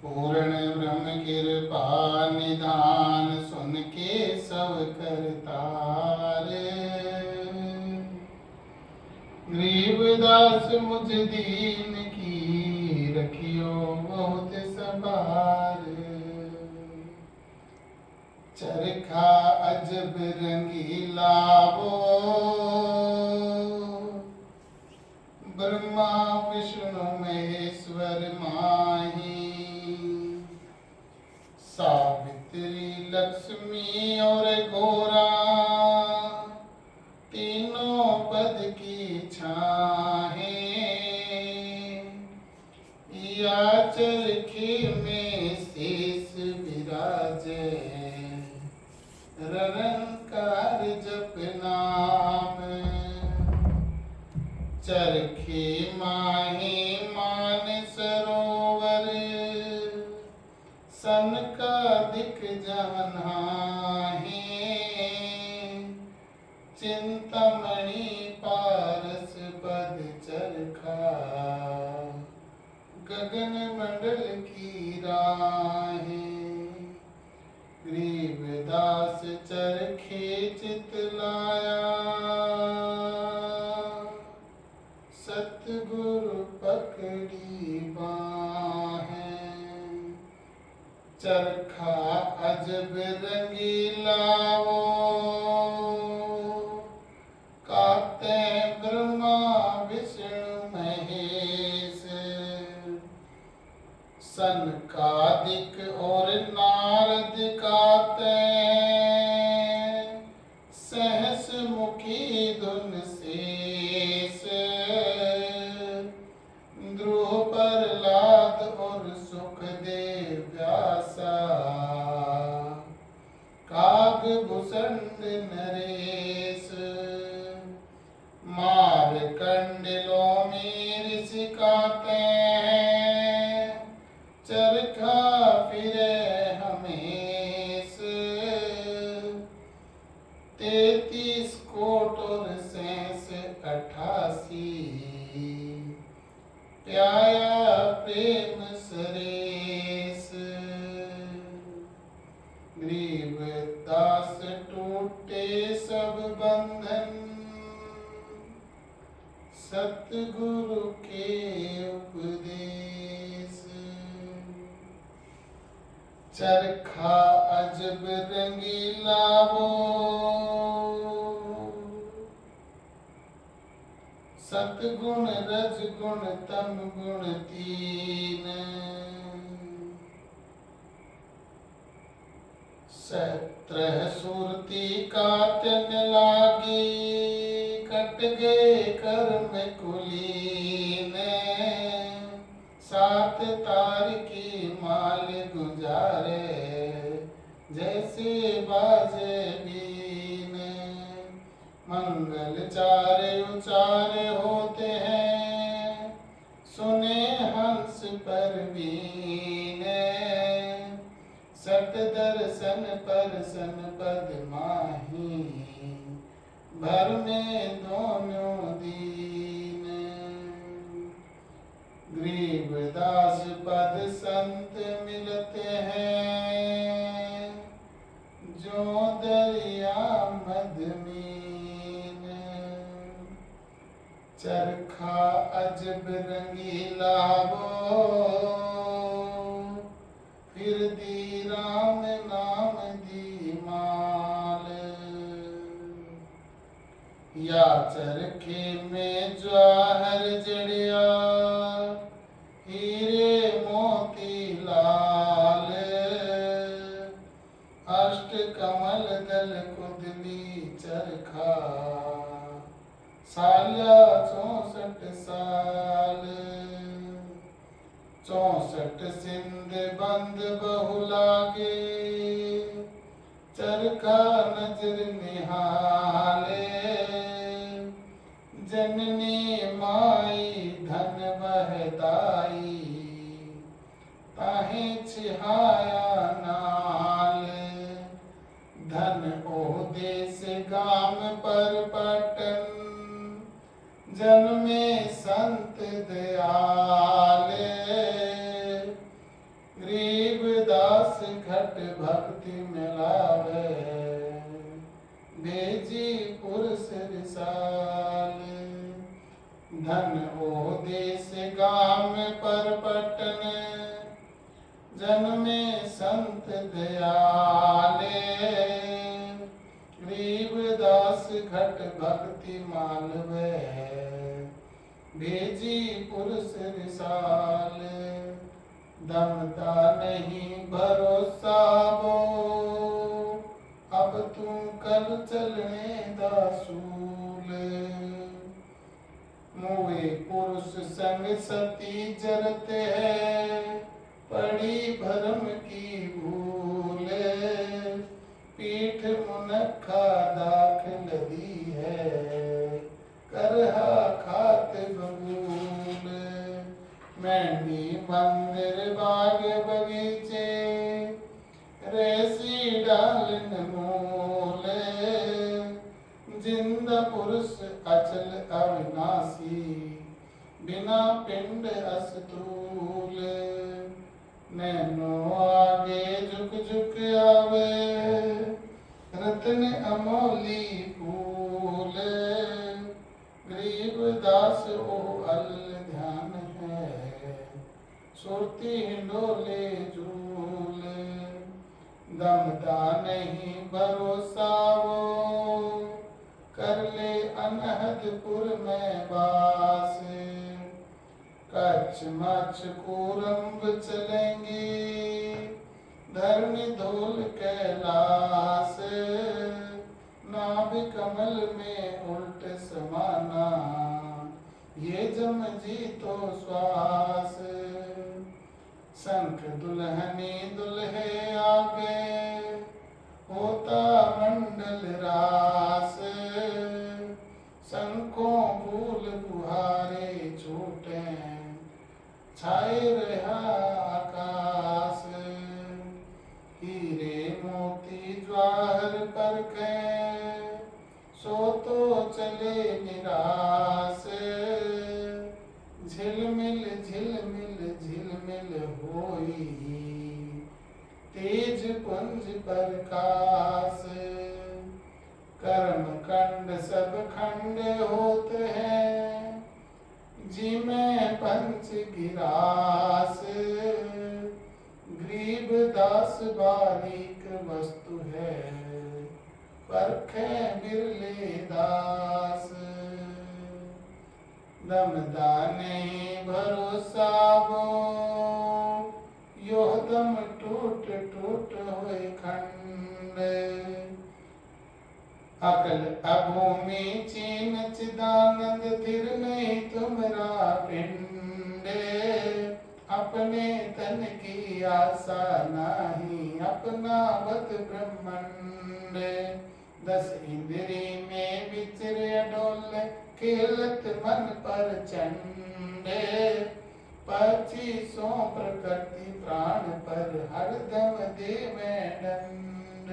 पूर्ण ब्रह्म कृपा निधान सुन के सब करतारे। गरीबदास मुझ दीन की रखियो बहुत संभार। चरखा अजब रंगीला वो ब्रह्मा विष्णु महेश्वर माही। सावित्री लक्ष्मी और घोरा तीनों पद की छाहे। या चरखे में शेष विराजे रनकार जप नाम। चरखे माहे मान सरोवर सन का दिक जहनाहे। चिंतामणि पारस पद चरखा गगन मंडल की राहें। गरीबदास चरखे चित लाया सतगुरु पकड़ी बाहें। चरखा अजब रंगीला वो काते ब्रह्मा विष्णु महेश। सनकादिक और नारद काते सहस मुखी धुन शेष। ध्रुव प्रहलाद और सुखदेव व्यासा कागभूषण नरेश। मारकंडलों में ऋषि काते चरखा फिरे हमेश। 33 कोट और शेष 88 प्याया प्रेम सरेस। गरीबदास टूटे सब बंधन सतगुरु के उपदेश। चरखा अजब रंगीला वो सतगुण रजगुण तम गुण तीन। सत्रह सुरती काटन लागी कट गए कर्म कुलीन। 7 तार की माल गुजारे जैसे बाजे बीन। मंगल चारे उचारे होते हैं सुने हंस परवीन। सट दर्शन परसन पद माही भर में दोनों दीन। गरीबदास पद संत मिलते हैं जो दरिया मद मीन। चरखा अजब रंगीला वो फिर दी राम नाम दी माल। या चरखे में जवाहर जड़िया हीरे मोती लाल। अष्ट कमल दल कुदली चरखा साल्या 64 साल। 64 सिंध बंद बहु लागे चरखा नजर निहाले। जननी माई धन बहदाई ताहे छिहाया नाल। धन ओहदे से गाम पर पटन जन्मे संत दयाले। गरीब दास घट भक्ति मिलावे, भेजी पुरुष रिसाल। धन ओ देश गाम पर पटन, जन्मे संत दयाले। गरीब दास घट भक्ति मालवे, भेजी पुरुष रिसाल। दमता नहीं भरोसा वो, अब तुम कल चलने दासूल। मुए पुरुष संग सती जरते हैं, पड़ी भरम की भूल। पीठ मुनखा दाख लदी है, करहा खात बबूल। मेंढी मंदिर बाग बगीचे, रेसी डालन मूल। जिंदा पुरुष अचल अविनाशी, बिना पिंड अस्तूल। नैनो आगे झुक झुक आवे, रत्न अमोली फूल। गरीब दास ओ अल ध्यान है, सुरती हिंडोले झूल। दमदा नहीं भरोसा वो, कर ले अनहदपुर में बास। कच्छ मच्छ कूरम्ब चलेंगे, धरनी धूल कैलाश। नाभ कमल में उल्ट समाना, ये जम जी तो श्वास। शंख दुल्हनी दुल्हे आगे, होता मंडल रास। शंखों फूल गुहारे छूटे, छाए रहा आकाश। हीरे मोती ज्वाहर परखे, सो तो चले निराश। झिलमिल झिलमिल झिलमिल होई, तेज पुंज प्रकाश। कर्म कंड सब खंड होते हैं, जिमें पंच गिरास। गरीब दास बारीक वस्तु है, परखे बिरले दास। दमदा नहीं भरोसा वो, योह दम टूट टूट होए खंड। अकल अभूमि चीन चिदानंद, थिर नहीं तुमरा पिंड। अपने तन की आशा नहीं, अपना वत ब्रह्मंड। 10 इंद्री में विचरे अडोल, खेलत मन पर चंडे। 25 प्रकृति प्राण पर, हरदम देवे दंड।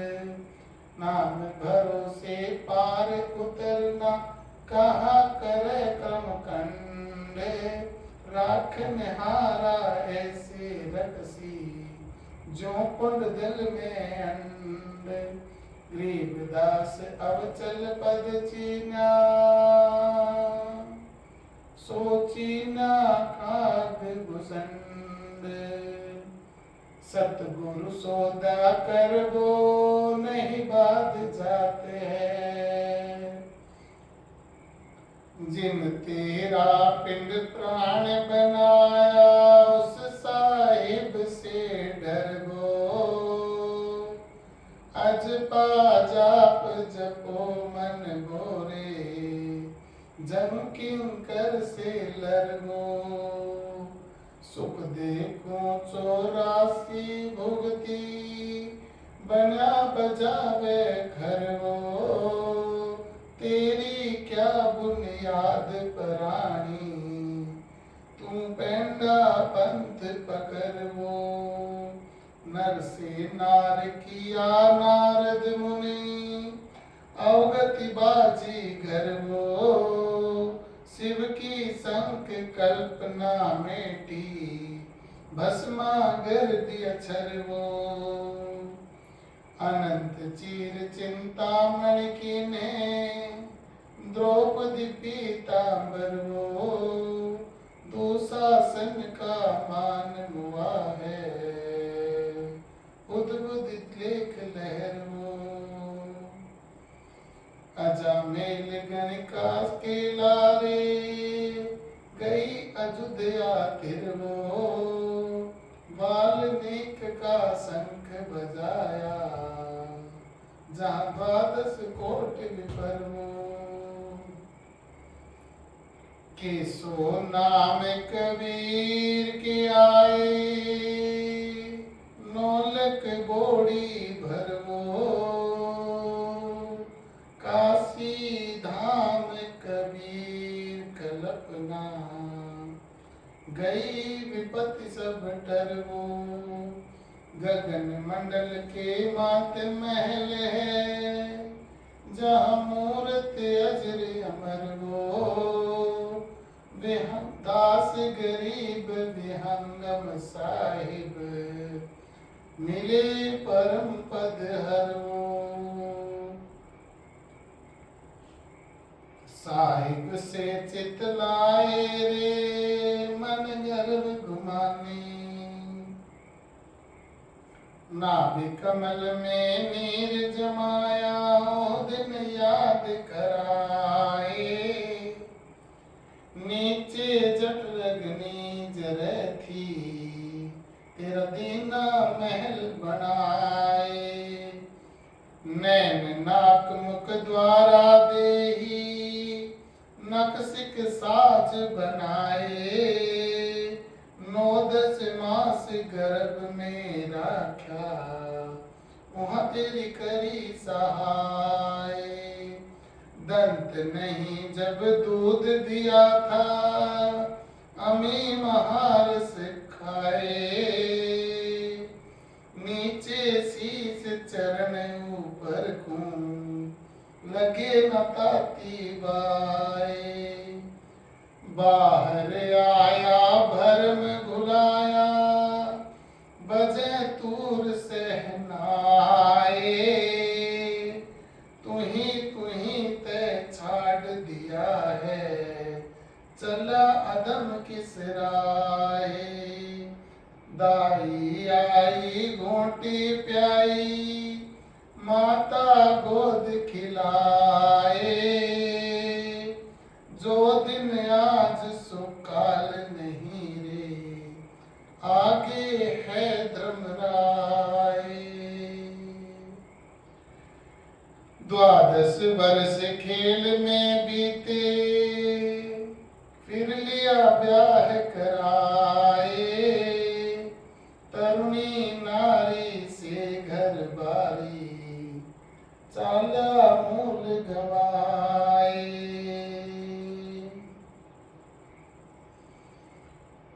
नाम भरोसे पार उतरना, कहा करे क्रम कंड। राखन हारा ऐसे रखसी, जो कुंड दिल में अंड। गरीब दास अब चल पद चीना, सोचीना खाद भुसंड। सतगुरु सौदा कर वो, नहीं बाध जाते हैं। जिन तेरा पिंड प्राण बनाया, उस साहिब से डर गो। अज पा जाप जपो मन गोरे, जम किंकर से लरगो। सुख देखो 84 भुगती, बना बजावे घर वो। तेरी क्या बुनियाद परानी, तू पेंडा पंथ पकड़ वो। नर से नार किया नारद मुनि, अवगति बाजी घर वो। शिव की संक कल्पना मेटी, भस्मा गर दिया छरवो अनंत चीर चिंतामणि कीने द्रौपदी पीतांबर वो दुशासन का मान मुआ है उद्बुदित लेख लहर वो अजामेल गणिकास के लारे गई अयोध्या तिरवो वाल्मीक का शंख बजाया जहाँ द्वादश कोटि विपर्वो केसो नाम कबीर के आए नौलक बोड़ी भरवो काशी धाम कबीर कल्पना गई विपत्ति सब टरवो गगन मंडल के मात महल है जहाँ मूर्त अजर अमर वो दास गरीब विहंगम साहिब मिले परम पद हर वो साहिब से चितलाए रे मन गर्व घुमाने नाभि कमल में नीर जमाया दिन याद कराए नीचे जटरग्नि जरे थी तेरा दीना महल बनाए नैन नाक मुख द्वारा देही नक्सिक साज बनाए 9-10 मास गर्भ में रखा वहाँ तेरी करी सहाय दंत नहीं जब दूध दिया था अमी महार से खाए नीचे शीश चरण ऊपर खूं लगे न ताती बाए बाहर आया भरम भुलाया बजे तूर सहनाए तुही ते छाड़ दिया है चला अदम किस राय दाई आई घोटी प्याई माता गोद खिलाए जो दिन आज सुकाल नहीं रे आगे है धर्मराय 12 वर्ष खेल में बीते फिर लिया ब्याह कराए तरुणी नारी से घर बारी चाला मूल गवाए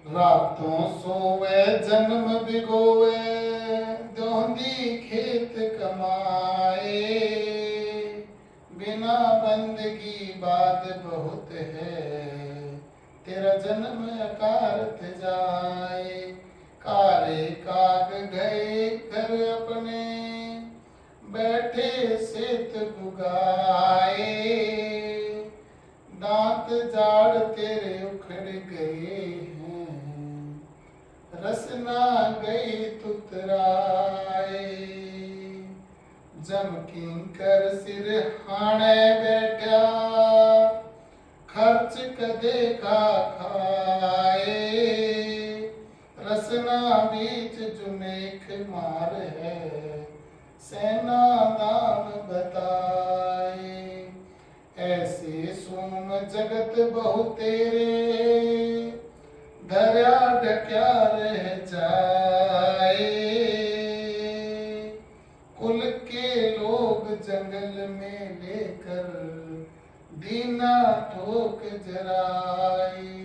रातों सोवे जन्म भिगोवे दोंदी खेत कमाए बिना बंदगी बात बहुत है तेरा जन्म अकारथ जाए कारे काग गए घर अपने बैठे सेत बुगाए दांत जाड़ तेरे उखड़ गए हैं रसना गई तुतराए जम किंकर सिर हाणे बैठा खर्च कदे का खाए रसना बीच जुमेख मार है सेना नाम बताए ऐसे सोम जगत बहु तेरे धर्या ढक्या रह जाए कुल के लोग जंगल में लेकर दीना ठोक जराए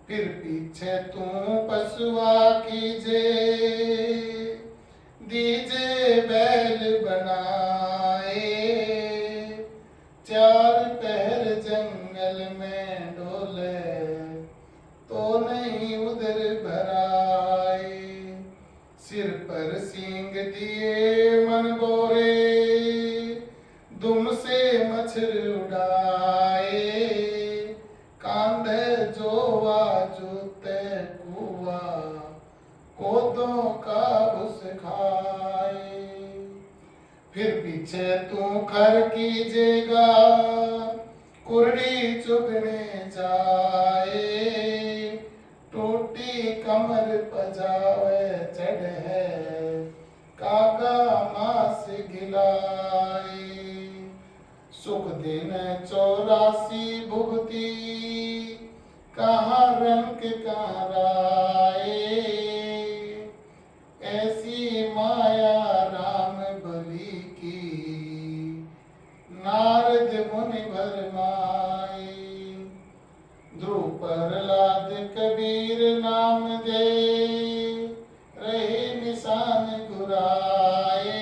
फिर पीछे तू पशुआ कीजे दीजे बैल बनाए 4 पहर जंगल में डोले तो नहीं उधर भरा सिर पर सींग दिए मन बोरे, दुम से मच्छर उड़ाए, कांधे जोवा जूते कुआ, कोदों का भुस खाए। फिर पीछे तू खर कीजेगा, कुर्डी चुगने जाए, टूटी कमर पजावे चढ़ है, कागा मास गिलाए। सुख दिन 84 भुगती, कहाँ रंग कहाँ राए, ऐसी माया राम बलि की, नारद मुनि भरमाए। ध्रुव प्रहलाद कबीर नाम दे, रहे निशान गुराए,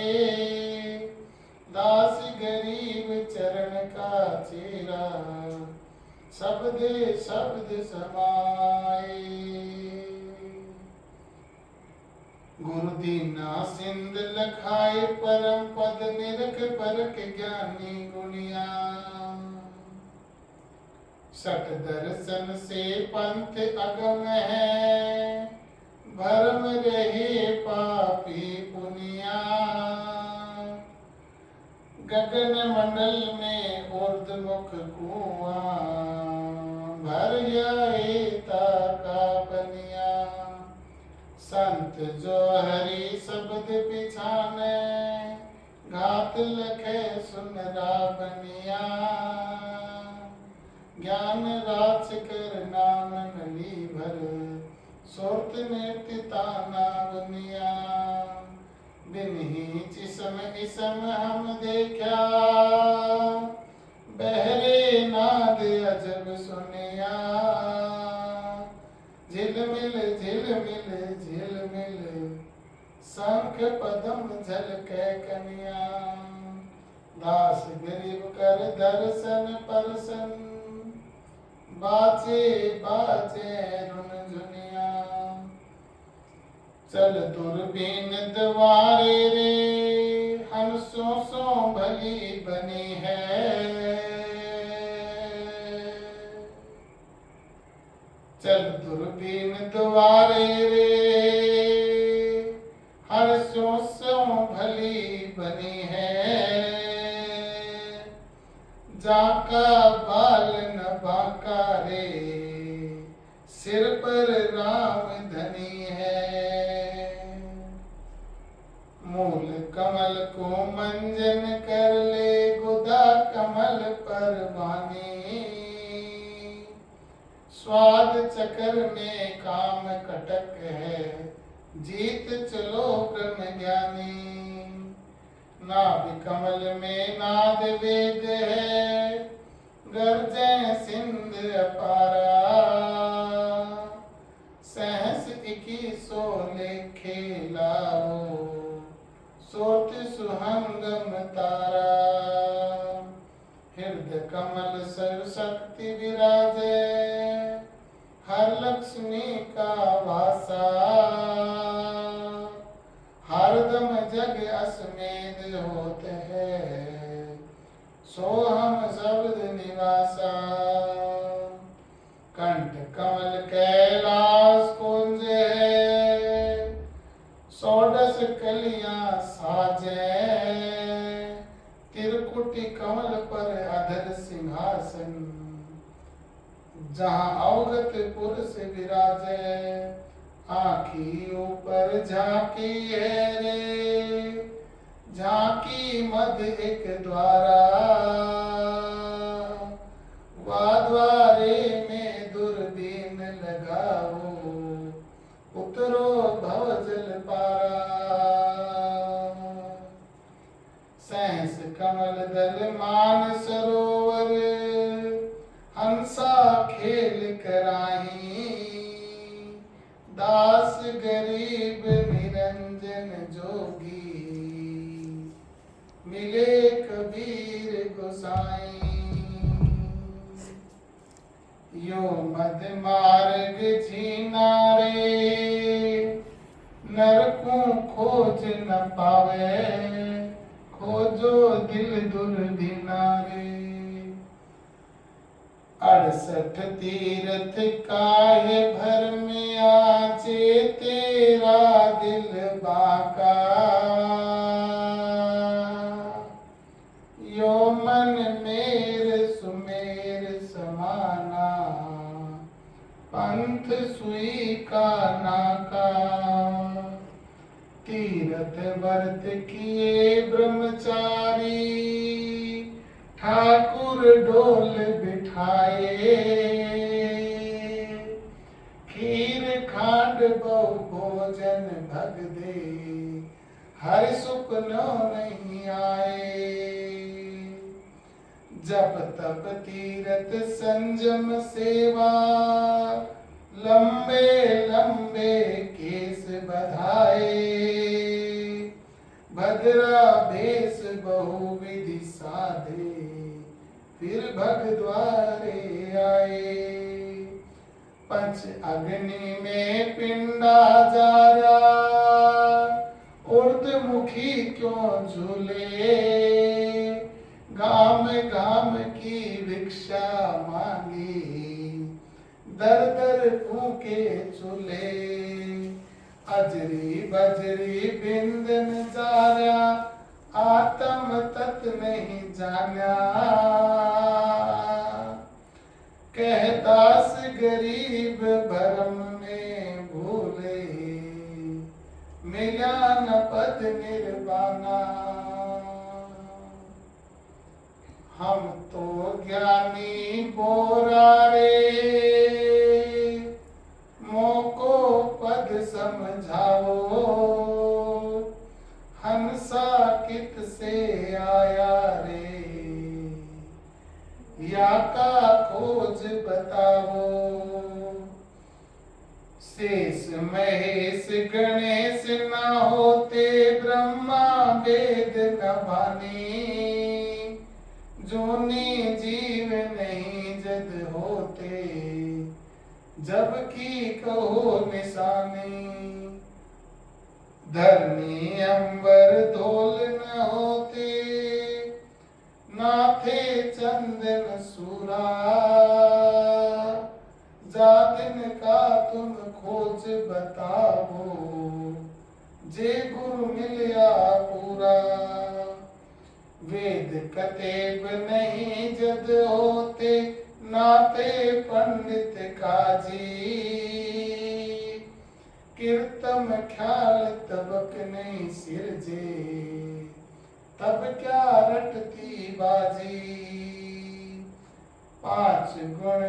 दास गरीब चरण का चेरा, शब्द समाए। गुरु दीना सिंध लखाए, परम पद निरख परख ज्ञानी गुनिया। सठ दर्शन से पंथ अगम है, भरम रहे पापी पुनिया। गगन मंडल में ऊर्ध्वमुख कुआं, भर जाए ताका पनिया। संत जो हरि शब्द पिछाने, घात लखे सुन रावनिया। ज्ञान राच कर नाम नली भर, सोत नृत्य ताना बनिया। बिन ही जिसम इसम हम देखा, बहरे नाद अजब सुनिया। झिलमिल झिलमिल झिलमिल, शंख पदम झलके कनिया। दास गरीब कर दर्शन परसन, बाजे बाजे रुन झुनिया। चल दूरबीन द्वारे रे, हंसों सो भली बनी है। चल दूरबीन द्वारे रे, हंसों सो भली बनी है। जाका बाल न बाका रे, सिर पर राम धनी है। मूल कमल को मंजन कर ले, गुदा कमल पर वानी। स्वाद चकर में काम कटक है, जीत चलो ब्रह्म ज्ञानी। नाभ कमल में नाद वेद है, गर्जय सिंध अपारा। सहस 21 लेखे लाओ, सोत सुहंगम तारा। हृदय कमल सर्व शक्ति विराजे, हर लक्ष्मी का वासा। हरदम जग असमेध होत है, सो हम शब्द निवासा। कंठ कमल कैलाश कुंज है, षोडश कलियां साजे। त्रिकुटी कमल पर अधर सिंहासन, जहाँ अवगत पुरुष विराजे। आँखी ऊपर झांकी है रे, झांकी मध एक द्वारा। द्वारे में दूरबीन लगाओ, उतरो भव जल पारा। सहस कमल दल मान सरोवर, हंसा खेल कराही। दास गरीब निरंजन जोगी, मिले कबीर गोसाई। यो मद मार्ग झीना रे, नरकू खोज न पावे, खोजो दिल दुर्दिनारे। 68 तीरथ काहे भर में आचे, तेरा दिल बाका। यो मन मेर सुमेर समाना, पंथ सुई का नाका। तीरथ व्रत किए ब्रह्मचारी, ठाकुर डोल बिठाए। खीर खांड बहु भोजन भग दे, हर सुपनो नहीं आए। जप तप तीरथ संजम सेवा, लंबे लंबे केस बधाए। भद्रा भेष बहु विधि साधे, फिर भग द्वारे आए। पंच अग्नि में पिंडा जारा, ऊर्ध्वमुखी क्यों झूले। गाम गाम की भिक्षा मांगी, दर दर फूके चूल्हे। अजरी बजरी बिंदन जारा, आत्म तत् नहीं जाना। कह दास गरीब भरम में भूले, मिला न पद निर्वाणा। हम तो ज्ञानी बोरारे, मोको पद समझाओ। हंसा कित से आया रे, या का खोज बताओ। शेष महेश गणेश न होते, ब्रह्मा वेद न भानी। जोनी जीव नहीं जद होते, जबकि कहो निशानी। धरनी अंबर धोल न होते, नाथे चंदन सूरा। जातिन का तुम खोज बताओ, जे गुरु मिलिया पूरा। वेद कतेब नहीं जद होते, नाते पंडित काजी। कीर्तन ख्याल तबक नहीं सिरजे, तब क्या रटती बाजी। पांच गुण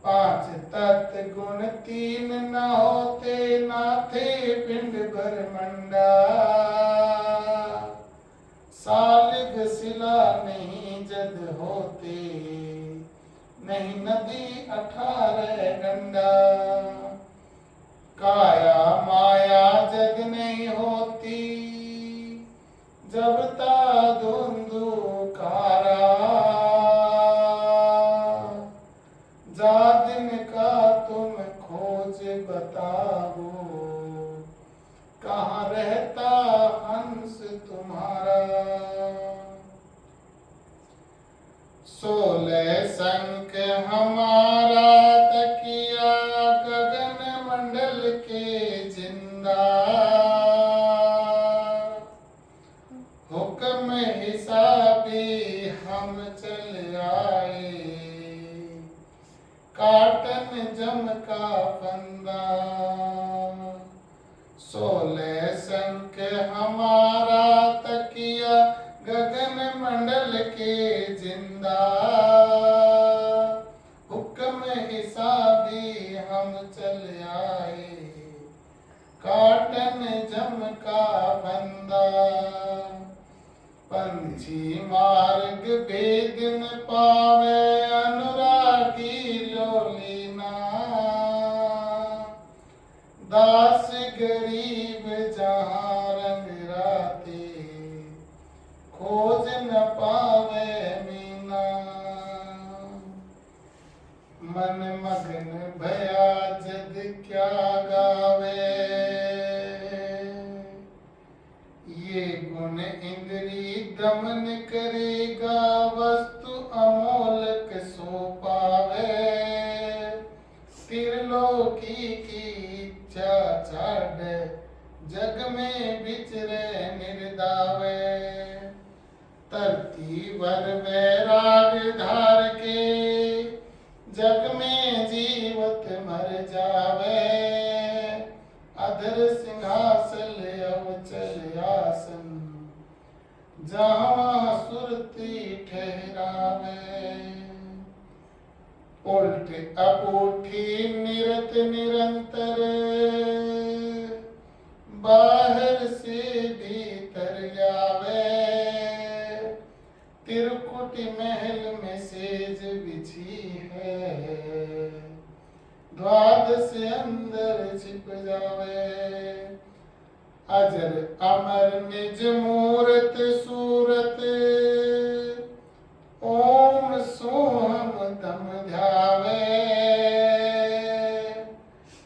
पांच तत्व गुण तीन न होते, नाथे पिंड ब्रह्मंडा। सालिग शिला नहीं जद होते, नहीं नदी 18 गंगा। काया माया जग नहीं होती, जब ता धुंधुकारा। जादिन का तुम खोज बताओ, कहाँ रहता हंस तुम्हारा। 16 संक हमारा तकिया, गगन मंडल के जिंदा। हुक्म हिसाबी हम चल आए, काटन जम का फंदा। 16 संक हमारा तकिया, गगन मंडल के जिंदा। हुक्म हिसाबी हम चल आए, काटन जम का फंदा। पंछी मार्ग भेद न पावे, अनुरागी लोलीना। दास गरीब जहाँ रंग राते, खोज न पावे मीना। मन मगन भया जद क्या गावे, दमन करेगा वस्तु अमोलक सो पावे। त्रिलोकी की इच्छा छाड़ जग में विचरे निर्दावे। धरती वर वैराग धार के जग में जीवत मर जावे। अधर सिंहासल अवचल आसन जहाँ सुरती ठहरावे। उल्ट अपूठी निरत निरंतर बाहर से भीतर जावे। तिरकुट महल में सेज बिछी है द्वादश अंदर छिप जावे। अजर अमर निज मूरत सूरत ओम सोहम तम ध्यावे।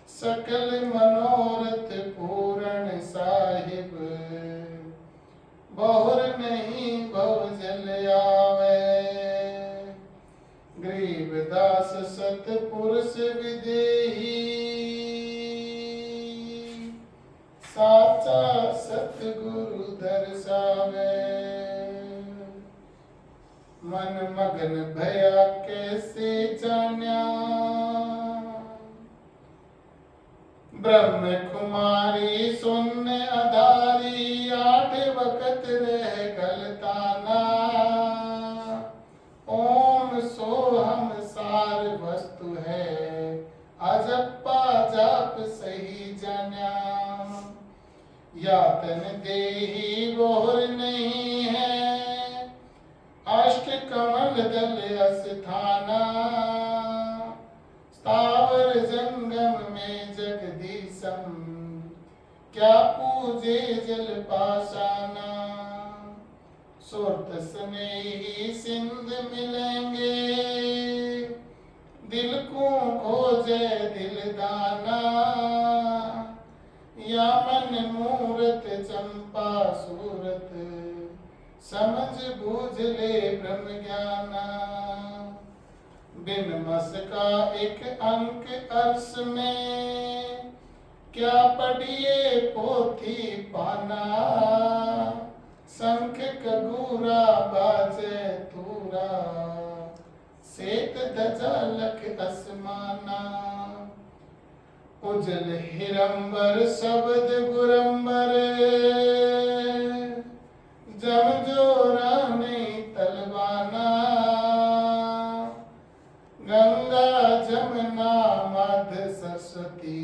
सकल मनोरथ पूर्ण साहिब बहुर नहीं भव जल आवे। गरीबदास सतपुरुष विदेही साचा सतगुरु दर्शावे। मन मगन भया कैसे जान्या ब्रह्म कुमारी सुन अधारी। आठ वक्त रह गलताना ओम सोहम सार वस्तु है अजप्पा जाप सही जान्या। यातन देही बोर नहीं है अष्ट कमल दल अस्थाना। स्थावर जंगम में जगदीशम क्या पूजे जल पाशाना। सुरत स्नेही सिंध मिलेंगे दिल को खोजे दिलदाना। या मन मूरत चंपा सूरत समझ बूझ ले ब्रह्म ज्ञाना। बिन मस का एक अंक अर्श में क्या पढ़िए पोथी पाना। शंख कगूरा बाजे तूरा सेत ध्वजा लख असमाना। उजल हिरंबर शब्द गुरंबर जम जोरा नहीं तलवाना। गंगा जमुना मध सरस्वती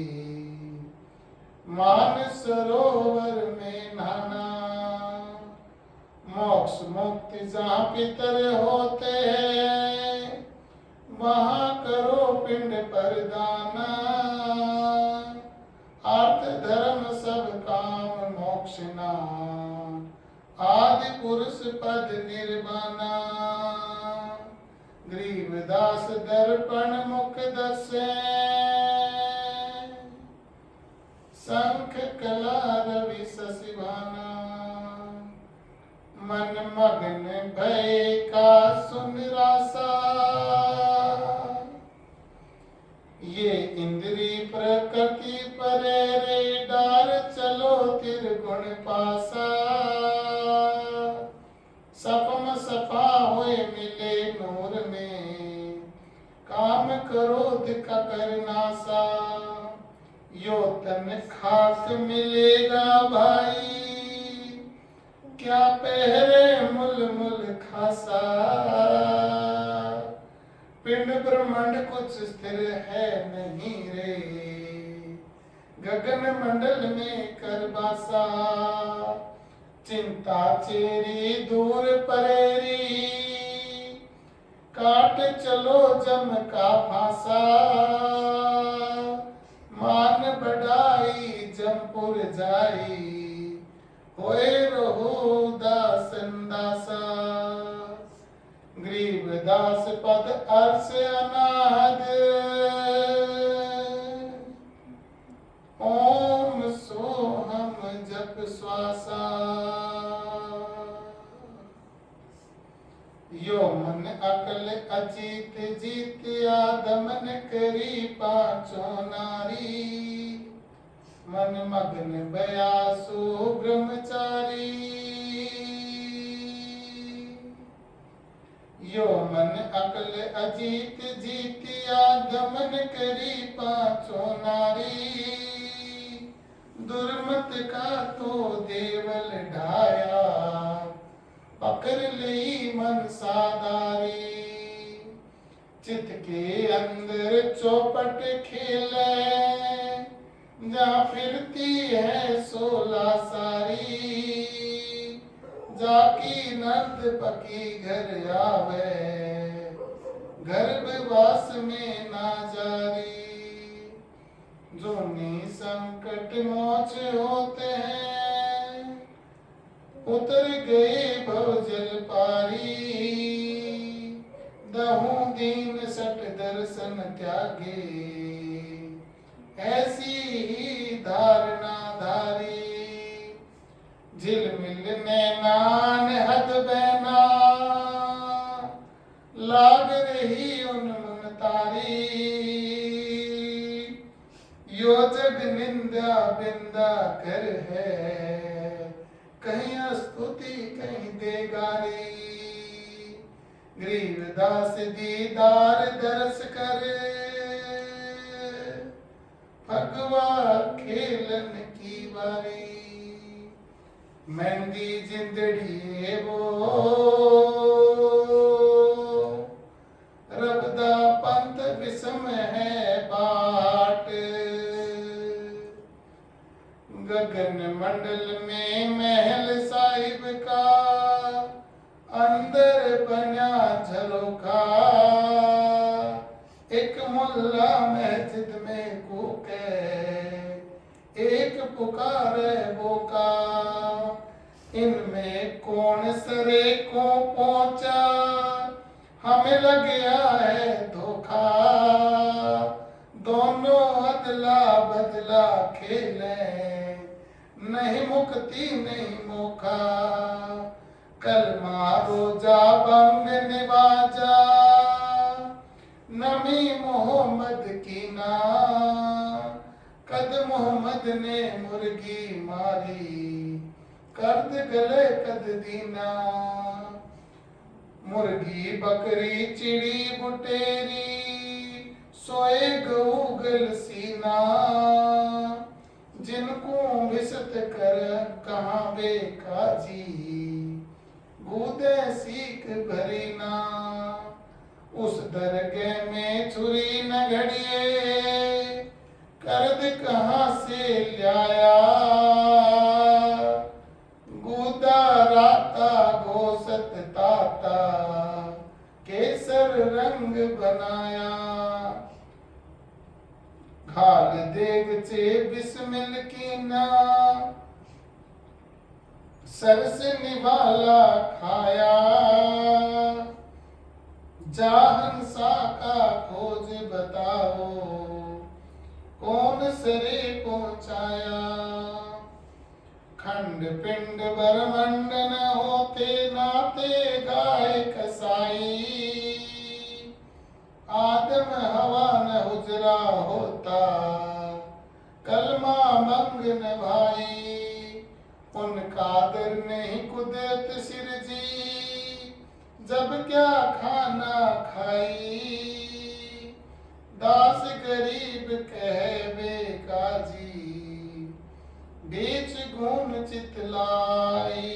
मान सरोवर में नहाना। मोक्ष मुक्ति जहाँ पितर होते हैं वहाँ करो पिंड पर दाना। अर्थ धर्म सब काम मोक्ष ना आदि पुरुष पद निर्वाणा। गरीबदास दर्पण मुख दर्शे शंख कला रवि शशिभाना। मन मगन भय का सुन रासा ये इंद्री प्रकृति परे रे डार चलो त्रिगुण पासा। सपम सफा हुए मिले नूर में काम क्रोध का करनासा। यो तन खाक मिलेगा भाई क्या पहरे मुल मुल खासा। पिंड ब्रह्मांड कुछ स्थिर है नहीं रे गगन मंडल में कर बासा। चिंता चेरी दूर परेरी काट चलो जम का फांसा। मान बढ़ाई जमपुर जाई होए रहो दासन दासा। गरीबदास पद अर्श अनाहद ओम सोहम जप श्वासा। यो मन अकल अजीत जीत आदमन करी पांचों नारी मन मग्न बयासु ब्रह्मचारी यो मन अकल अजीत जीतिया दमन करी पांचों नारी दुर्मत का तो देवल ढाया पकड़ ली मन सादारी चित के अंदर चौपट खेले जहाँ फिरती है 16 सारी जाकी नर्द पकी घर आवे गर्भवास में ना जारी जोनी संकट मोच होते हैं उतर गए भवजल पारी दहु दीन सट दर्शन त्यागे ऐसी ही धारणा धारी झिलमिल नैनान हद बहना लाग रही उन्मुन तारी यो जग निंदा बिंदा कर है कहीं स्तुति कहीं देगारी ग्रीवदास दीदार दरस कर भगवा खेलन की बारी मेहंदी जिंदड़ी वो रबदा पंथ विषम है बाट गगन मंडल में महल साहिब का अंदर बना झरोखा एक मुल्ला मस्जिद में कूके एक पुकारे बोका इनमें कौन सरे को पहुंचा हमें लग गया है धोखा दोनों अदला बदला खेले नहीं मुक्ति नहीं मौका कलमा रोजा बंग निवाजा नमी मोहम्मद की ना कद मोहम्मद ने मुर्गी मारी कर्द गले कद दीना मुर्गी बकरी चिड़ी बुटेरी सोए गऊगल सीना जिनको विसत कर कहाँ बेकाजी गूदे सीख भरी ना उस दरगाह में छुरी न घड़िए कर्द कहाँ से लाया गूदा राता गोसत ताता केसर रंग बनाया खाल देग चे बिस्मिल की ना सरस निवाला खाया जाहंसा का खोज बताओ कौन सरे पहुंचाया खंड पिंड ब्रह्मंड न होते नाते गाय कसाई आदम हवा न हुजरा होता कलमा मंग न भाई उनका दर नहीं कुदरत सिरजी जब क्या खाना खाई दास गरीब कहे बेकाजी बीच गुण चितलाई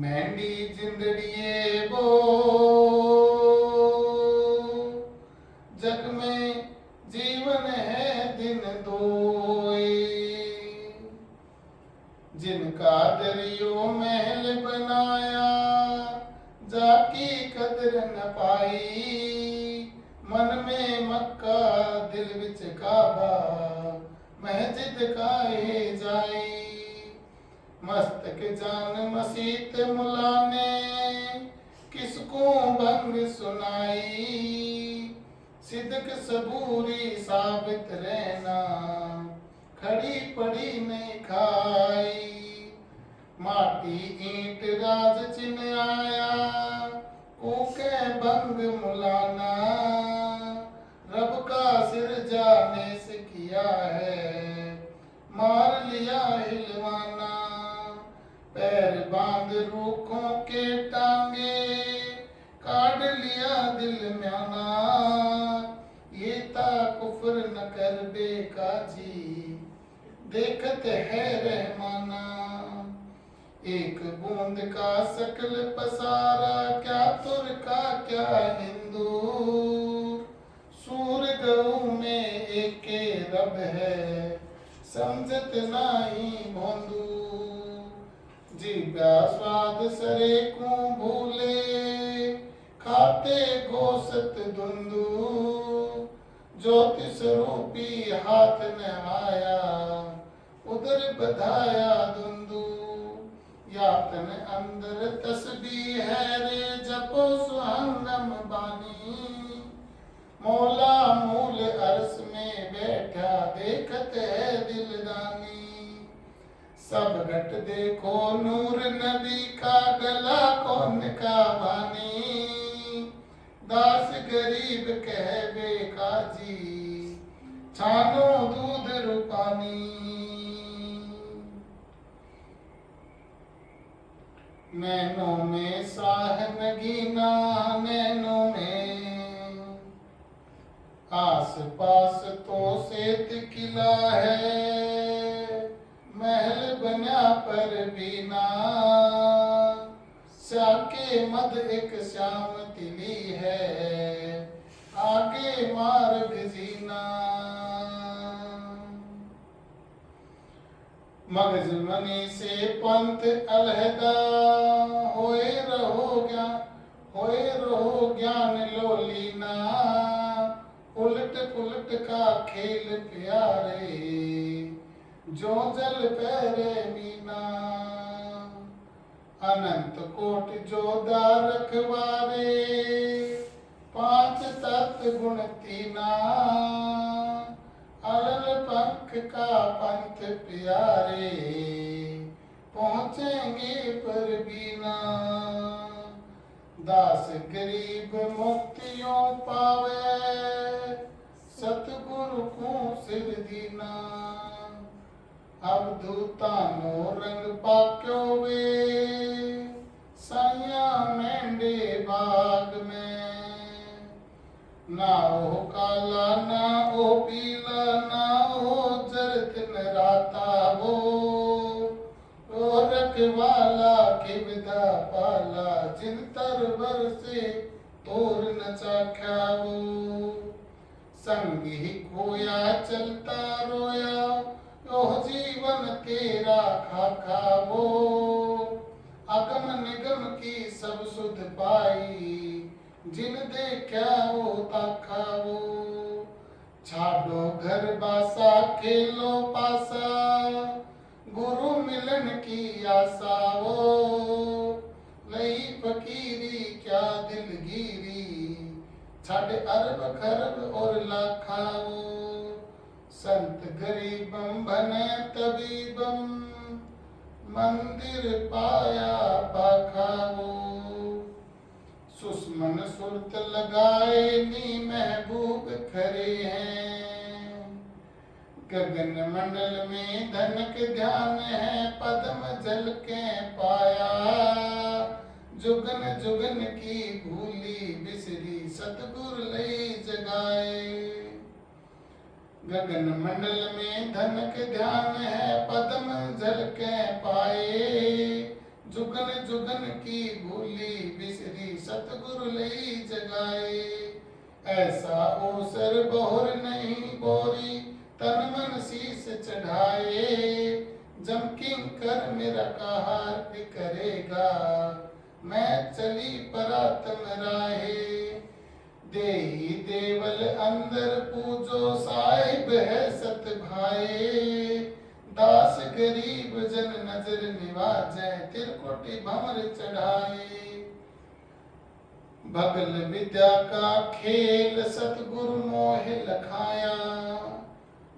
मेहंदी जिंदड़िए वो जग में जीवन है दिन दोए जिनका दरियो महल बनाया जाकी कदर न पाई मन में मक्का दिल विच काबा मस्जिद काहे जाई मस्तक जान मसीत मुला ने किसको भंग सुनाई सिदक सबूरी साबित रहना खड़ी पड़ी नहीं खाई माटी ईंट राज चिन आया, कूके भंग मुलाना, रब का सिर जाने से किया है, मार लिया हिलवाना, पैर बांध रूखों के टांगे, काट लिया दिल म्याना, ये ता कुफ्र न कर बेकाजी, देखते है रहमाना, एक बूंद का सकल पसारा, क्या तुर्का क्या हिंदू, सूर गऊ में एक रब है, समझत नाही भोंदू, जीव्या स्वाद सरे को भूले, खाते गोसत धुंधु, ज्योतिष रूपी हाथ न आया, उधर बधाया धुंधु, यातन अंदर तस्बीह है रे, जपो सुहंगम बानी, मौला मूल अरस में बैठा, देखते है दिलदानी, सब घट देखो नूर नबी का, गला कौन का बानी, दास गरीब कह बेकाजी, छानो दूध रूपानी, नैनों में साह नगीना, नैनों में आस पास तो सेत किला है, महल बना पर बीना, साके मद एक श्याम तिली है, आगे मार्ग जीना, मगज मनी से पंथ अलहदा, होए रहो ज्ञान लोलीना, उलट पुलट का खेल प्यारे, जो जल पैरे मीना, अनंत कोट जोदार रखवारे, पांच तत्व गुण तीना, अलल पंख का पंथ प्यारे, पहुँचेंगे पर बीना, दास गरीब मुक्तियों पावे, सतगुरु को सिर दीना, अब दूतानो रंग पाक्यो वे, साया मेंढे बाग में, ना ओ काला ना ओ पीला, ना ओ जरत न राता वो, ओ रखवाला के विदा पाला, जिन तरवर से तोर न चाख्या वो, संग ही खोया चलता रोया, ओह जीवन तेरा खाखा वो, अगम निगम की सब सुध पाई, जिन देखा वो ताखा वो, छाड़ो घर बासा खेलो पासा, गुरु मिलन की आशा वो, लई फकीरी क्या दिलगिरी, छाड़े अरब खरब और लाखा वो, संत गरीबम बने तबीबम, मंदिर पाया पाखा वो, सुस्मन सुरत लगाए नी महबूब खरे हैं, गगन मंडल में धनक ध्यान है, पद्म जल के पाया, जुगन जुगन की भूली बिसरी, सतगुर लई जगाए, गगन मंडल में धनक ध्यान है, पद्म जल के पाए, जुगन जुगन की भूली बिसरी, सतगुरु लई जगाए, ऐसा ओसर बहुर नहीं बोरी, तन मन शीस चढ़ाए, जम किंकर मेरा कहार करेगा, मैं चली परातम राहे, देही देवल अंदर पूजो, साहिब है सत भाए, दास गरीब जन नजर निवाजै, तिरकोटि भंवर चढ़ाए, भगल विद्या का खेल सतगुरु मोह लखाया,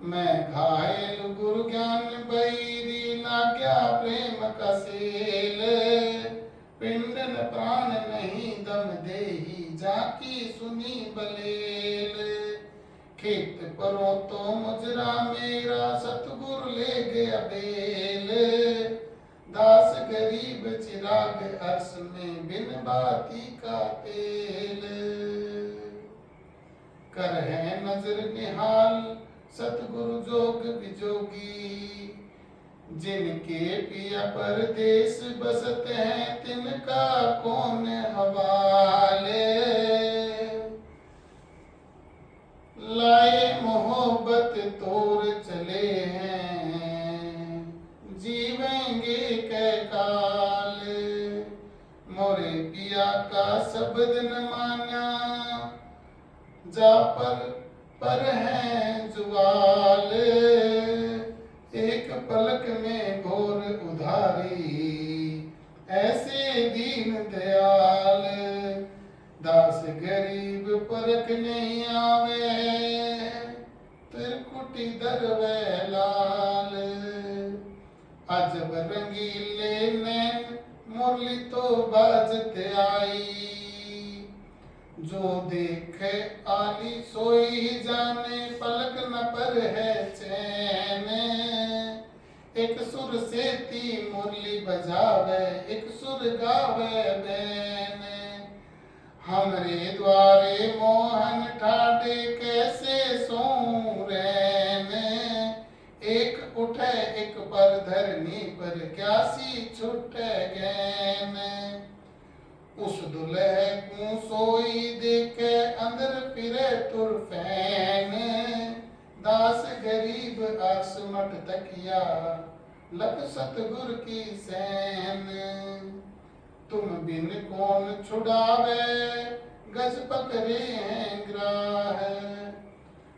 मैं घायल गुरु ज्ञान बैरी, लाग्या प्रेम का से, प्राण नहीं दम देही जाकी सुनी बलेल। खेत परो तो मुजरा मेरा सतगुरु ले गया बेल। दास गरीब चिराग अर्श में बिन बाती का तेल। कर है नजर निहाल सतगुरु जोग विजोगी। जिनके पिया परदेश बसत हैं तिनका कौन हवाले। लाए मोहब्बत तोर चले हैं जीवेंगे कै काल। मोरे पिया का शब्द न माना जा पर हैं जुआल। एक पलक में घोर उधारी ऐसे दीन दयाल। दास गरीब परख नहीं आवे त्रिकुटी दरवे लाल। अजब रंगीले नैन मुरली तो बाजत आई। जो देखे आली सोई जाने पलक न पर है चैन। एक सुर से ती मुरली बजावे एक सुर गावे बैन। हमरे द्वारे मोहन ठाडे कैसे सोऊं रैन। एक उठे एक पर धरनी पर क्यासी छुटे गैन। उस दुल्हे को सोई देखे अंदर फिरे तुरफैन। दास गरीब आसमट तकिया लग सतगुर की सैन। तुम बिन कौन छुड़ावे गज पकड़े हैं ग्राह।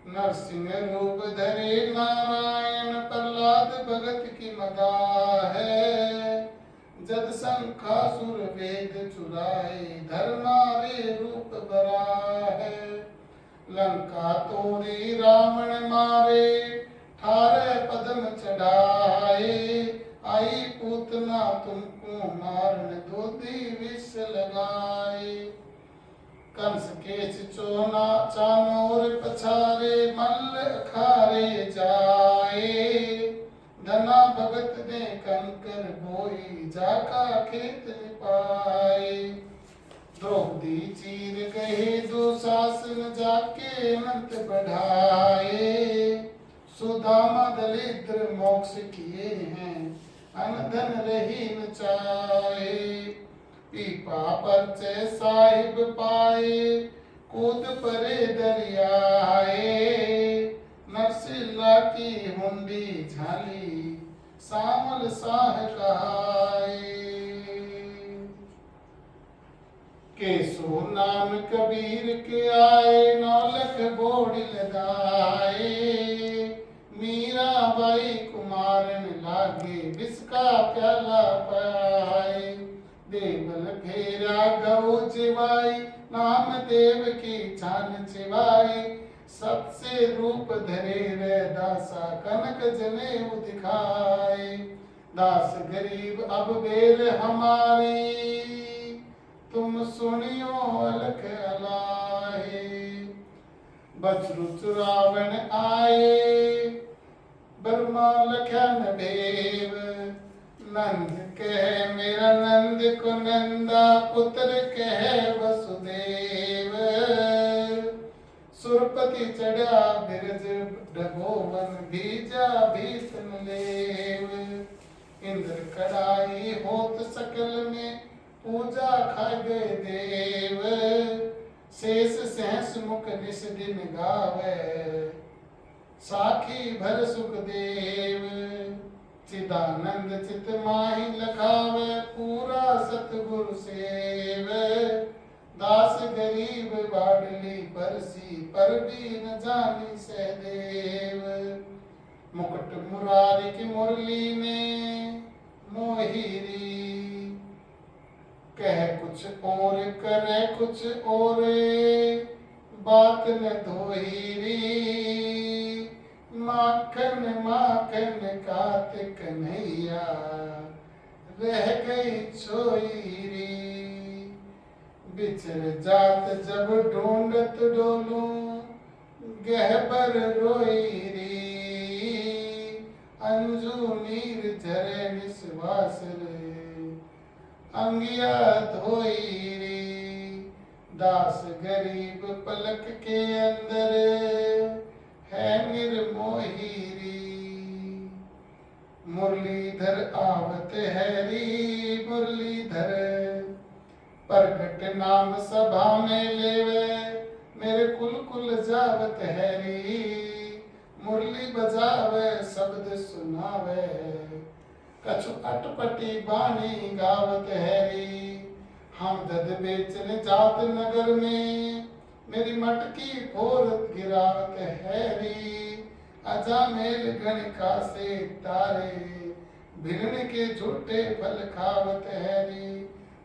नरसिंह रूप धरे नारायण प्रहलाद भगत की मदाह है। जद शंखासुर वेद चुराए धर्मारे रूप बरा है। लंका तोड़ी रावण मारे ठारे पदम चढ़ाए। आई पूतना तुमको मारन दूधी विष लगाए। कंस केच चोना चानोर पछारे मल्ल अखारे जाए। धना भगत ने कंकर बोई जाका खेत निपाए। द्रौपदी चीर गए दुशासन जाके अनंत बढ़ाए। सुदामा दलिद्र मोक्ष किए हैं अनधन रही न चाहे। पीपा परचे साहिब पाए कूद परे दरियाए। नरसिल्ला की हुंडी झाली सामल साह कहाए। केसो नाम कबीर के आए नौलख बोड़ी लगाए। मीरा बाई कुमारन लागे बिस्का प्याला पाए। देवल फेरा गौ चिवाई नाम देव की छान चिवाई। सबसे रूप धरे रे दासा कनक जनेऊ दिखाए। दास गरीब अब बेर हमारी तुम सुनियो अलख अलाहे। बछरू चुरावन आए बर्मा लखन देव। नंद कह मेरा नंद को नंदा पुत्र कह वसुदेव। सुरपति चढ़ा बिरज डगोवन बीजा भीषण लेव। इंद्र कड़ाई होत सकल में पूजा खागे देव। शेष सहस मुख निस दिन गावे साखी भर सुख देव। चिदानंद चित माही लखावे पूरा सतगुरु सेव। दास गरीब बाडली परसी पर भी न जानी सहदेव। मुकुट मुरारी की मुरली ने मोहिरी। कह कुछ और करे कुछ और बात न धोहिरी। माखन माखन कार्तिक कन्हैया रह गई छोईरी। बिछड़ जात जब ढूंढत डोलूं, गहबर रोई री, अंजू नीर झरे निश्वास रे, अंगिया धोई री। दास गरीब पलक के अंदर है निर्मोही री। मुरलीधर आवत हैरी मुरलीधर, प्रगट नाम सभा में लेवे, मेरे कुल कुल जावत हैरी। मुरली बजावे शब्द सुनावे, कछु अटपटी बाणी गावत हैरी। हम दद बेचन जात नगर में, मेरी मटकी फोरत गिरावत हैरी। अजामेल गणिका से तारे, भिगण के झूठे फल खावत हैरी।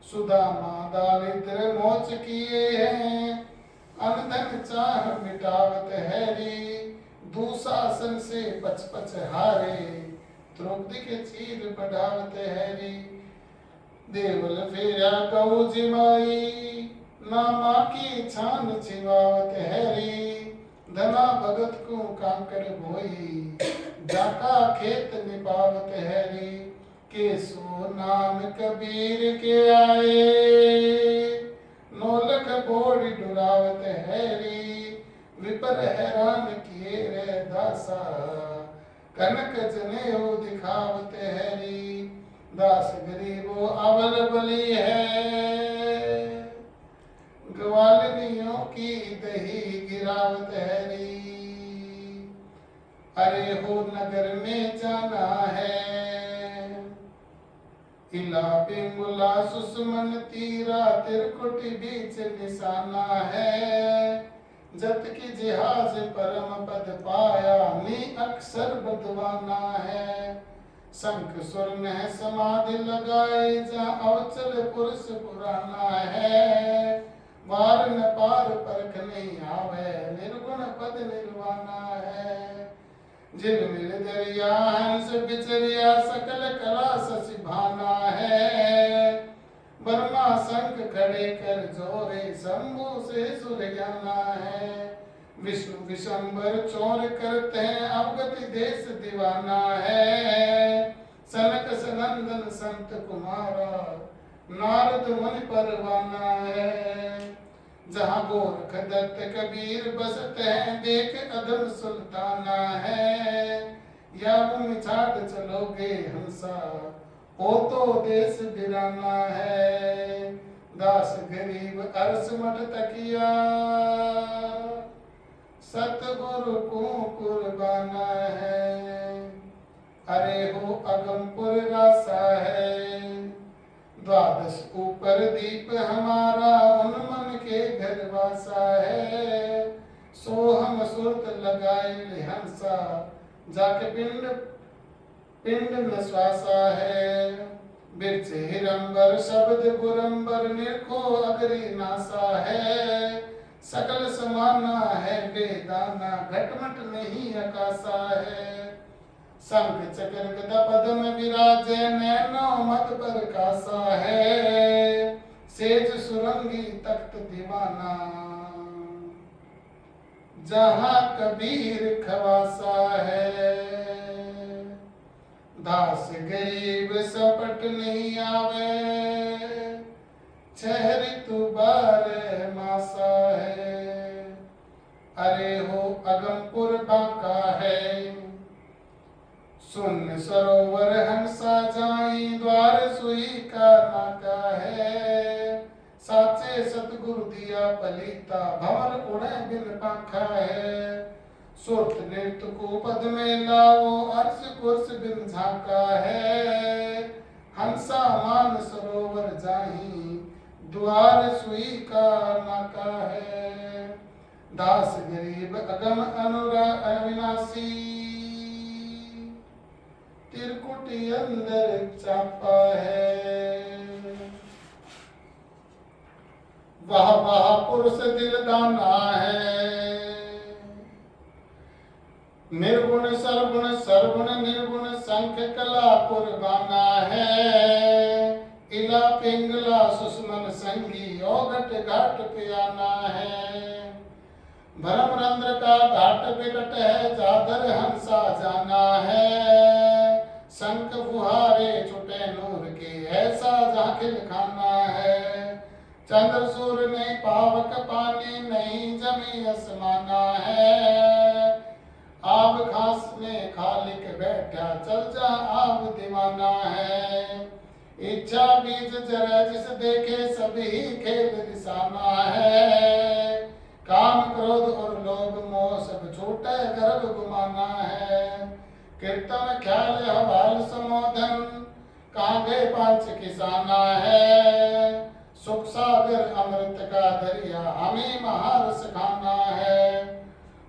सुदामा दारिद्र मोच किए हैं, अनधन चाह मिटावत हैरी। दुशासन से पच पच हारे, द्रौपदी के चीर बढ़ावत हैरी। देवल फेरा गौ जिमाई, नामा की छान छिवावत हैरी। धना भगत को कांकड़ भोई, जाका खेत निपावत हैरी। केसो नाम कबीर के आए, नौलख बोड़ी डुरावत हैरी। विपर हैरान किए रे दासा, कनक जनेऊ दिखावत हैरी। दास गरीबो अवल बली है, ग्वालिनियों की दही गिरावत हैरी। अरे हो नगर में जाना है, इला पिंगुला सुषमन तीरा तिरकुट बीच निशाना है। जत की जिहाज परम पद पाया, नी अक्सर बदवाना है। शंख सुर में समाधि लगाए, जहाँ अवचल पुरुष पुराना है। वार न पार परख नहीं आवे, निर्गुण पद निर्वाणा है। जिन मिल दरिया हंस बिचरिया, सकल कला शशि भाना है। बर्मा शंख खड़े कर जोरे, शंभु से सुर ज्ञाना है। विष्णु विशंबर चोर करते हैं, अवगति देश दीवाना है। सनक सनंदन संत कुमारा, नारद मुनि परवाना है। जहाँ गोरख दत्त कबीर बसते हैं, देख अदम सुल्ताना है। या भूमि छाड़ चलोगे हंसा, हो तो देश बिराना है। दास गरीब अरस मठ तकिया, सतगुरु को कुर्बाना है। अरे हो अगमपुर रासा है, द्वादश ऊपर दीप हमारा, उन मन के घर वासा है। सो हम सुरत लगाए हंसा, जाके पिंड पिंड निश्वासा है। बिरछ हिरंबर शब्द गुरंबर, निरखो अगरी नासा है। सकल समाना है बेदाना, घटमट नहीं अकासा है। शंख चक्र गदा पद्म विराजे, नैनो मत पर कासा है। सेज सुरंगी तख्त दीवाना, जहाँ कबीर खवासा है। दास गरीब सपट नहीं आवे, छह ऋतु बारह मासा है। अरे हो अगमपुर बांका है, सुन सरोवर हंसा जाई, द्वार सुई का नाका है। साचे सतगुरु दिया पलीता, भंवर उड़े बिन पाखा है। सुरत नृत्य को पद में लाओ, अर्श कुर्स बिन झाका है। हंसा मान सरोवर जाही, द्वार सुई का नाका है। दास गरीब अगम अनुराग अविनाशी, तिरकुटी अंदर चापा है। वह पुरुष दिलदाना है, निर्गुण सरगुण सरगुण निर्गुण, शंख कला कुर्बाना है। इला पिंगला सुषमन संगी औघट घाट पे आना है। भरम रंध्र का घाट विकट है जादर हंसा जाना है। शंख फुहारे छुटे नूर के ऐसा जाखिल खाना है। चंद्र सूर्य नहीं पावक पानी नहीं जमी आसमाना है। आब खास में खालिक बैठा चल जा आब दीवाना है। इच्छा बीज जरा जिस देखे सभी खेल रिसाना है। काम क्रोध और लोभ मोह सब छूटे गर्भ गुमाना है। कीर्तन ख्याल हवाल समोधन कांगे पांच किसाना है। सुख सागर अमृत का दरिया हमें महारस खाना है।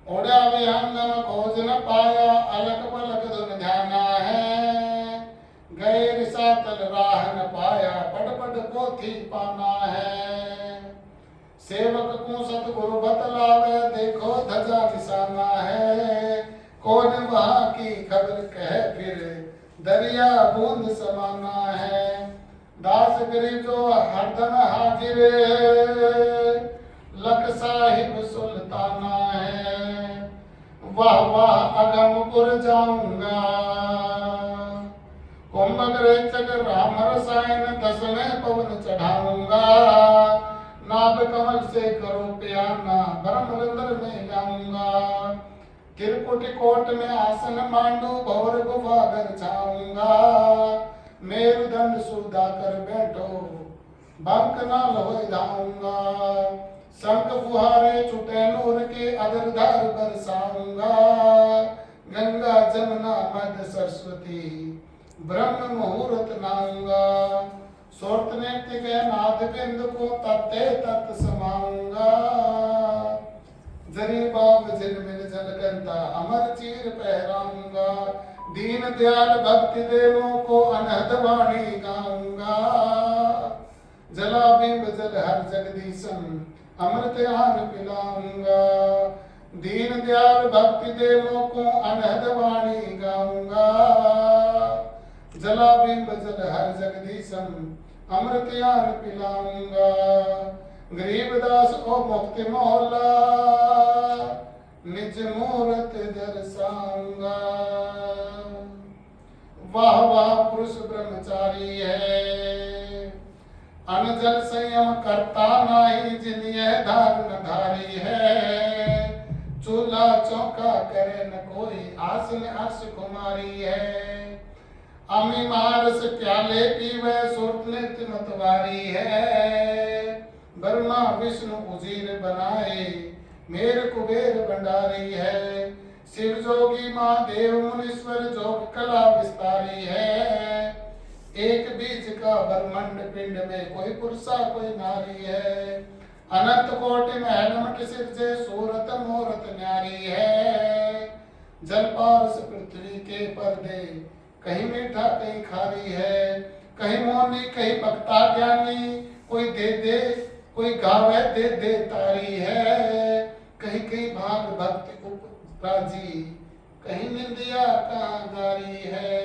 उड़ा विहंगम खोज न पाया अलग पलक धुन ध्याना है। गए रिसातल राह न पाया पढ़ पढ़ पोथी पाना है। सेवक को सतगुरु बतलावे देखो ध्वजा निशाना है। कौन वहां की खबर कह फिर दरिया बूंद समाना है। दास गरीब जो हरदम हाजिर लख साहिब सुल्ताना है। वाह वाह अगमपुर जाऊंगा कुंभग्रेचक राम रसायन दसवें पवन चढ़ाऊंगा। नाभ कमल से करो प्याना ब्रह्मरंध्र में जाऊंगा। त्रिकुटी कोट में आसन मांडू भौर गुफा घर छाऊंगा। मेरुदंड सुधा कर बैठो बंक ना लो जाऊंगा। शंख फुहारे छुटे नूर के अदर धार बरसाऊंगा। गंगा जमुना मध्य सरस्वती ब्रह्म मुहूर्त नाऊंगा। सोर्त नृत्य के नाद बिंदु को तत्ते तत् समाऊंगा। जरी बाब झिलमिल जलकंता अमर चीर पहराऊंगा। दीन दयाल भक्ति देवों को अनहद वाणी गाऊंगा। जला बिंब जल हर जगदीशम अमृत आन पिलाऊंगा। दीन दयाल भक्ति देवों को अनहद वाणी गाऊंगा। जला बिंब जल हर जगदीशम अमृत आन पिलाऊंगा। गरीबदास ओ मुक्ति मोहल्ला निज मूरत दर्शाऊंगा। वाह वाह पुरुष ब्रह्मचारी है। अनजल संयम करता नाही जिन यह धारण धारी है। चूल्हा चौका करे न कोई आसन अर्श कुमारी है। अमी मारस प्याले पीवे सुरत नित्य मतवारी है। ब्रह्मा विष्णु उजीर बनाए मेर कुबेर भंडारी है। शिव जोगी महादेव मुनीश्वर जोग कला विस्तारी है। एक बीज का ब्रह्मांड पिंड में कोई पुरुषा कोई नारी है। अनंत कोटि महल मट सिरजे सूरत मूरत न्यारी है। जल पारस पृथ्वी के पर्दे कहीं मीठा कहीं खारी है। कहीं मोनी कहीं भक्ता ज्ञानी कोई दे दे कोई गावे दे दे तारी है। कहीं कहीं भाग भक्ति उपराजी कहीं निंदिया कहाँ गारी है।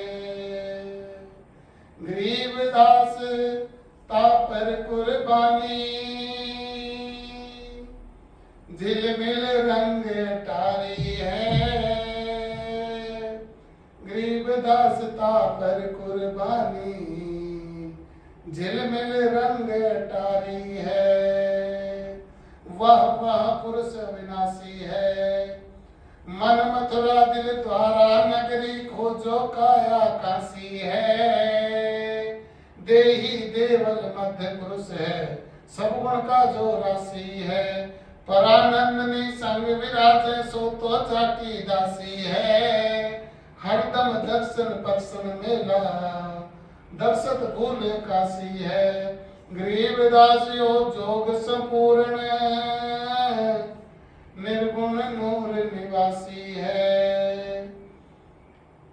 गरीबदास तापर कुर्बानी झिलमिल रंग टारी है। गरीबदास तापर कुर्बानी झिलमिल रंग टारी है। वह पुरुष अविनाशी है। मन मथुरा दिल द्वारा नगरी खोजो काया काशी है। देही देवल मध्य पुरुष है सब गुण का जो राशि है। परानंदनी संग विराजे सो तो जाकी दासी है। हरदम दर्शन परसन मेला दर्शत भूल काशी है। गरीबदासियो जोग संपूर्ण निर्गुण नूर निवासी है।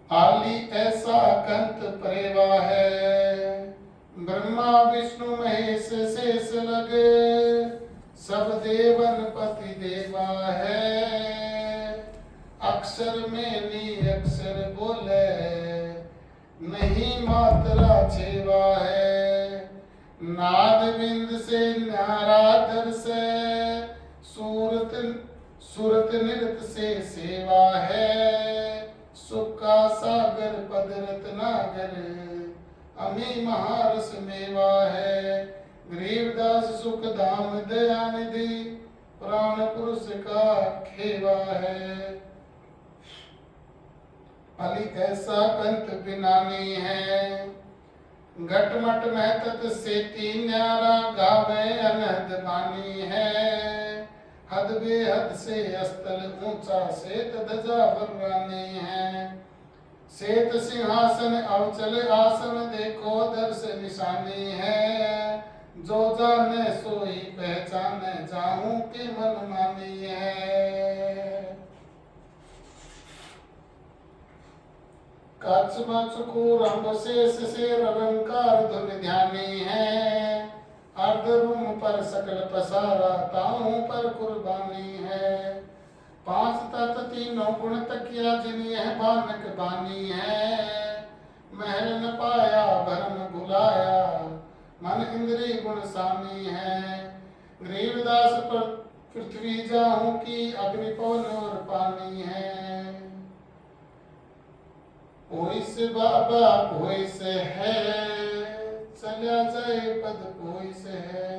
आली ऐसा कंत प्रेवा है। ब्रह्मा विष्णु महेश शेष लगे सब देवन पति देवा है। अक्षर में नी अक्षर बोले नहीं मात्रा छेवा है। नाद बिंद से न्यारा दर्श सूरत सूरत नृत से सेवा है। सुख का सागर पद रत्नागर अमी महारस मेवा है। गरीबदास सुख धाम दया निधि प्राण पुरुष का खेवा है। अली ऐसा कंत बिनानी है। घटमट में तत से तीन न्यारा गावे अनहद बानी है। हद बेहद से अस्तल ऊंचा सेत ध्वजा बर्रानी है। सेत सिंहासन अवचल आसन देखो दर्श निशानी है। जो जाने सोई पहचाने जाऊं के मन मानी है। चुकूर शेष से रंकार धुन ध्यानी है। अर्ध रूम पर सकल पसारा ताऊ पर कुर्बानी है। पांच तत्व तीनों गुण तकिया जिनी है बानक बानी है। महल न पाया भरम भुलाया मन इंद्री गुण सामी है। गरीबदास पर पृथ्वी जाऊं की अग्नि पवन और पानी है। पोइस बाबा पोइस है चला जाए पद पोइस है।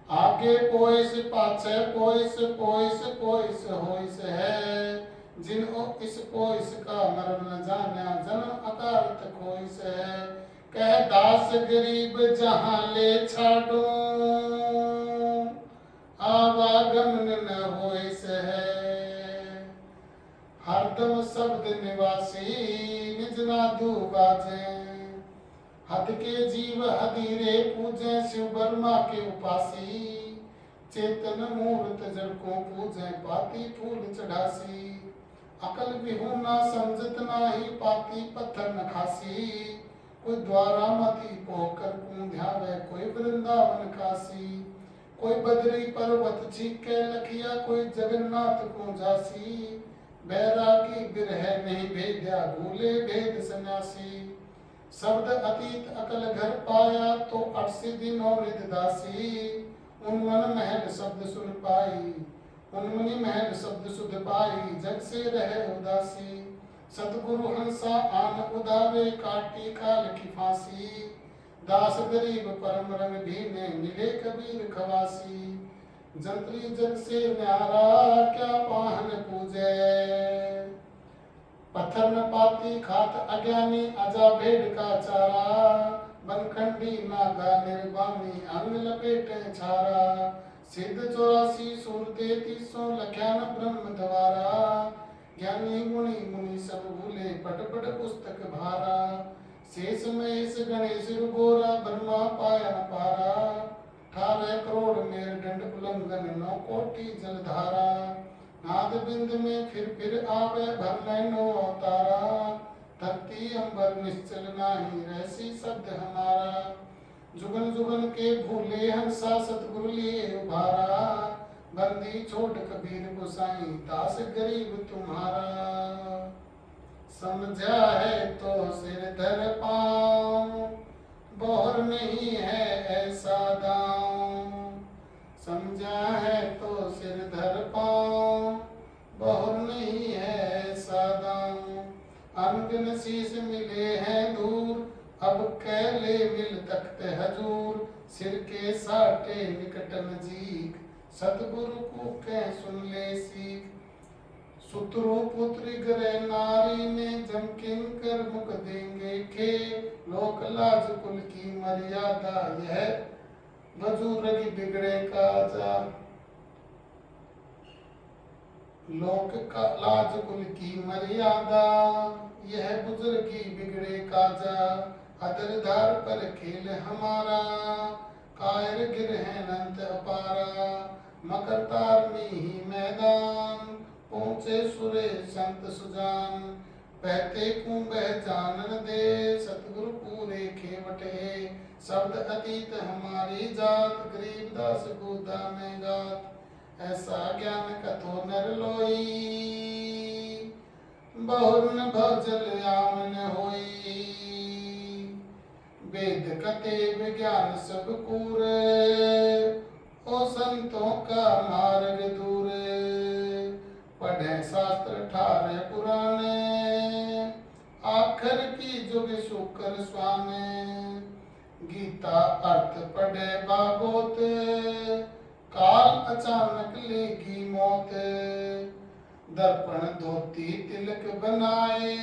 आगे पोइस पाछे पोइस पोइस पोइस होइस है। जिनको इस पोइस का मरण न जाना जन्म अकारत खोइस है। कह दास गरीब जहां ले छाड़ो आवागमन न होइस है। हरदम शब्द निवासी निज नादु बाजे। हद के जीव हदीरे पूजे शिव वर्मा के उपासी। चेतन मूर्त जड़ को पूजे पाती फूल चढ़ासी। अकल विहूना समझत नाही पाती पत्थर न खासी। कोई द्वारा मती पोकर को ध्यावे कोई वृंदावन काशी। कोई बद्री पर्वत चीके लखिया कोई जगन्नाथ को जासी। बैरागी बिरह नहीं भेद्या भूले भेद सन्यासी। शब्द अतीत अकल घर पाया तो 80 दिनों निध दासी। उन्मन महल शब्द सुन पाई उन्मनी महल शब्द सुध पाई। जग से रहे उदासी सतगुरु हंसा आन उदारे काटी काल की फांसी। दास गरीब परम रंग भीने मिले कबीर खवासी। जंत्री जग से न्यारा क्या पाहन पूजे। पत्थर न पाती खात अज्ञानी अजा भेड़ का चारा। बनखंडी नागा निर्वाणी अंग लपेटे छारा। सिद्ध 84 सूर 33 लख्यान ब्रह्म द्वारा। ज्ञानी गुणी मुनि सब भूले पट पट पुस्तक भारा। शेष महेश गणेश गोरा ब्रह्मा पाया न पारा। 18 करोड़ मेरुदंड उल्लंघन 9 कोटि जलधारा। नाद बिंद में फिर आवे भरने नो अवतारा। धरती अंबर निश्चल नाही रहसी शब्द हमारा। जुगन जुगन के भूले हंसा सतगुरु लिए उभारा। बंदी छोड़ कबीर गोसाई दास गरीब तुम्हारा। समझा है तो सिर धर पाऊं बोहर नहीं है ऐसा दाऊं। समझा है तो सिर धर पाऊं बोहर नहीं है ऐसा दाऊं। अनगिन शीश मिले हैं दूर अब कैले मिल तख्त हजूर। सिर के साटे निकट नजीक सतगुरु को कह सुन ले सीख। सुतरु पुत्री गरे नारी ने जम किंकर मुख देंगे खे। लोक लाज कुल की मर्यादा यह बुजुर्ग बिगड़े काजा। लोक का लाज कुल की मर्यादा यह बुजुर्गी बिगड़े काजा। अदर धार पर खेल हमारा कायर गिर है नंत अपारा। मकर तार में ही मैदान पहुँचे सुरे संत सुजान। बहते कुंभे जानन दे सतगुरु पूरे खेवटे। शब्द अतीत हमारी जात गरीबदास गोदा में गात। ऐसा ज्ञान कथो नर लोई बहुर न भजल आमन होई। वेद कते विज्ञान सब कूरे, ओ संतों का मार्ग दूरे। पढ़े शास्त्र ठारे पुराने, आखिर की जुग शुक्र स्वाने। गीता अर्थ पढ़े बागोत, काल अचानक लेगी मौत। दर्पण धोती तिलक बनाए,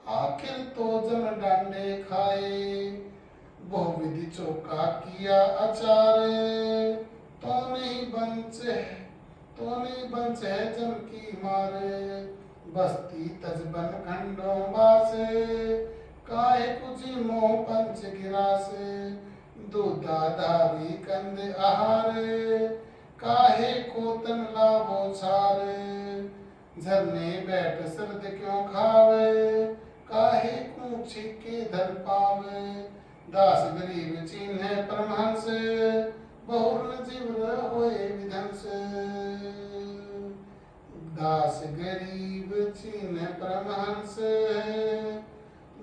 आखिर तो जम डांडे खाए। बहुविधि चौका किया अचार, तो नहीं बंच है जम की मारे। बस्ती तजबन खंडों बासे, काहे कुछ मोह पंच गिरासे। दूधाधारी कंद आहारे, काहे कोतन लाभो छारे। झरने बैठ सर्द क्यों खावे, काहे कूछी के धर पावे। दास गरीब चीन्हे परमहंस, बहुर्ण जीव होए विधंस। दास गरीब चीन्हे परमहंस,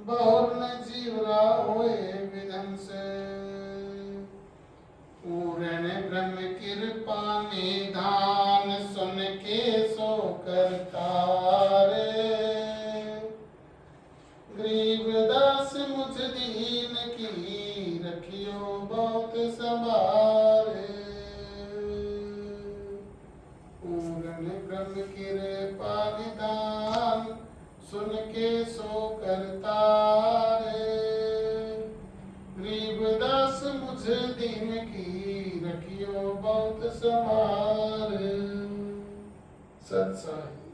बहुर्ण जीव होए विधंस। पूर्ण ब्रह्म कृपा निधान, सुन के सो करतारे। गरीब दास मुझ दीन की, रखियो बहुत संभारे। पूर्ण ब्रह्म कृपा निधान, सुन के सो करतारे। गरीब दास मुझ दीन की, रखियो बहुत संभारे। सत्साई।